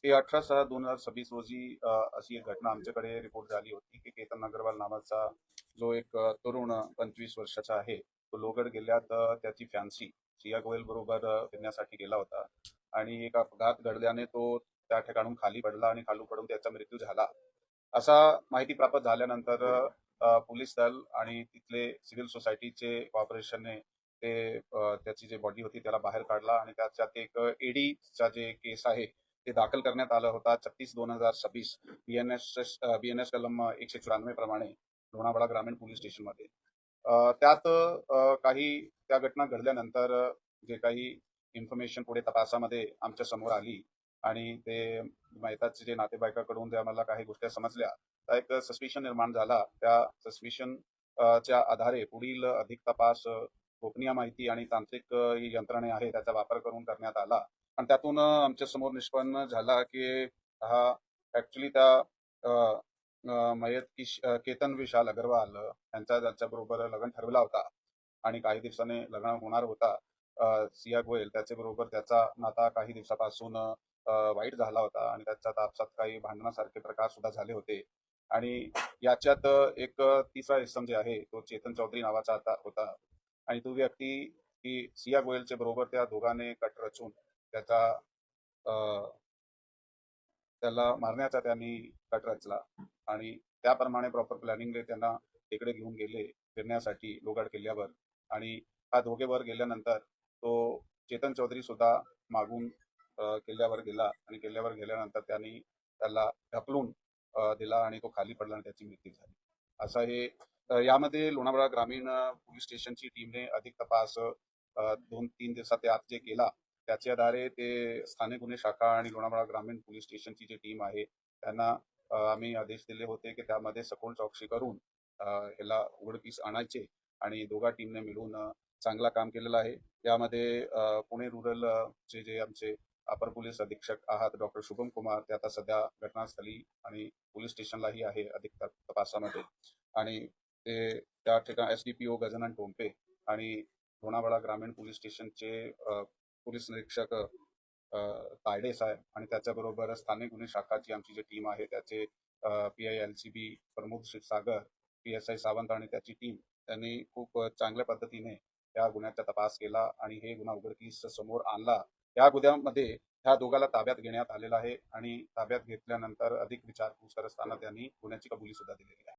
हे 18/6/2026 रोजी अशी एक घटना आमच्याकडे रिपोर्ट झाली होती की केतन अग्रवाल नावाचा जो एक तरुण 25 वर्षाचा आहे, तो लोहगड किल्ल्यात त्याची फॅन्सी सिया गोयल बरोबर फिरण्यासाठी गेला होता आणि एक अपघात घडल्याने तो त्या ठिकाणून खाली पडला आणि खाली पडून त्याचा मृत्यू झाला. असा माहिती प्राप्त झाल्यानंतर पोलीस दल आणि तिथले सिव्हिल सोसायटीचे कॉर्पोरेशनने त्याची जी बॉडी होती त्याला बाहेर काढला आणि त्याच्यात एक ईडीचा जे केस आहे ते दाखल करण्यात आलं होता 36/2026 बीएनएस कलम 194 प्रमाणे लोणावळा ग्रामीण पोलीस स्टेशनमध्ये. त्यात काही त्या घटना घडल्यानंतर जे काही इन्फॉर्मेशन पुढे तपासामध्ये आमच्या समोर आली आणि ते मयताचे जे नातेवाईकाकडून जे आम्हाला काही गोष्टी समजल्या, तर एक सस्पिशन निर्माण झाला. त्या सस्पिशन च्या आधारे पुढील अधिक तपास गोपनीय माहिती आणि तांत्रिक ही यंत्रणे आहे त्याचा वापर करून करण्यात आला आणि त्यातून आमच्या समोर निष्पन्न झाला की हा ऍक्च्युली त्या अ, मयत केतन विशाल अग्रवाल यांचा ज्याच्याबरोबर लग्न ठरवला होता आणि काही दिवसाने लग्न होणार होता. सिया गोयल त्याच्या बरोबर त्याचा नाता काही दिवसापासून वाईट झाला होता आणि त्याच्यात आपसात काही भांडणासारखे प्रकार सुद्धा झाले होते आणि याच्यात एक तिसरा इसम जे आहे तो चेतन चौधरी नावाचा आता होता आणि तो व्यक्ती ही सिया गोयलच्या बरोबर त्या दोघांनी कट रचून त्याचा त्याला मारण्याचा त्यांनी कट रचला आणि त्याप्रमाणे प्रॉपर प्लॅनिंगने त्यांना तिकडे घेऊन गेले फिरण्यासाठी लोहगड किल्ल्यावर आणि हा दोघे वर गेल्यानंतर तो चेतन चौधरी सुद्धा मागून किल्ल्यावर गेला आणि किल्ल्यावर गेल्यानंतर त्यांनी त्याला ढकलून दिला आणि तो खाली पडला आणि त्याची मृत्यू झाली. असं हे यामध्ये लोणावळा ग्रामीण पोलीस स्टेशनची टीमने अधिक तपास 2-3 दिवसात आत जे केला त्याच्या आधारे ते स्थानिक गुन्हे शाखा आणि लोणावळा ग्रामीण पोलीस स्टेशनची जी टीम आहे त्यांना आम्ही आदेश दिले होते की त्यामध्ये सखोल चौकशी करून ह्याला उघडकीस आणायचे आणि दोघा टीमने मिळून चांगला काम केलेलं आहे. यामध्ये पुणे रुरल चे जे आमचे अपर पोलीस अधीक्षक आहात डॉक्टर शुभम कुमार ते आता सध्या घटनास्थळी आणि पोलीस स्टेशनलाही आहे अधिक तपासामध्ये आणि ते त्या ठिकाणी एसडीपीओ गजानन टोंपे आणि लोणावळा ग्रामीण पोलीस स्टेशनचे पोलीस निरीक्षक तायडे साहेब आणि त्याच्याबरोबर स्थानिक गुन्हे शाखाची आमची जी टीम आहे त्याचे PI LCB Pramod Kshirsagar, PSI Sawant आणि त्याची टीम त्यांनी खूप चांगल्या पद्धतीने या गुन्ह्याचा तपास केला आणि हे गुन्हा उघडकीस समोर आणला. या गुन्ह्यामध्ये ह्या दोघाला ताब्यात घेण्यात आलेला आहे आणि ताब्यात घेतल्यानंतर अधिक विचारपूस करत असताना त्यांनी गुन्ह्याची कबुली सुद्धा दिलेली आहे.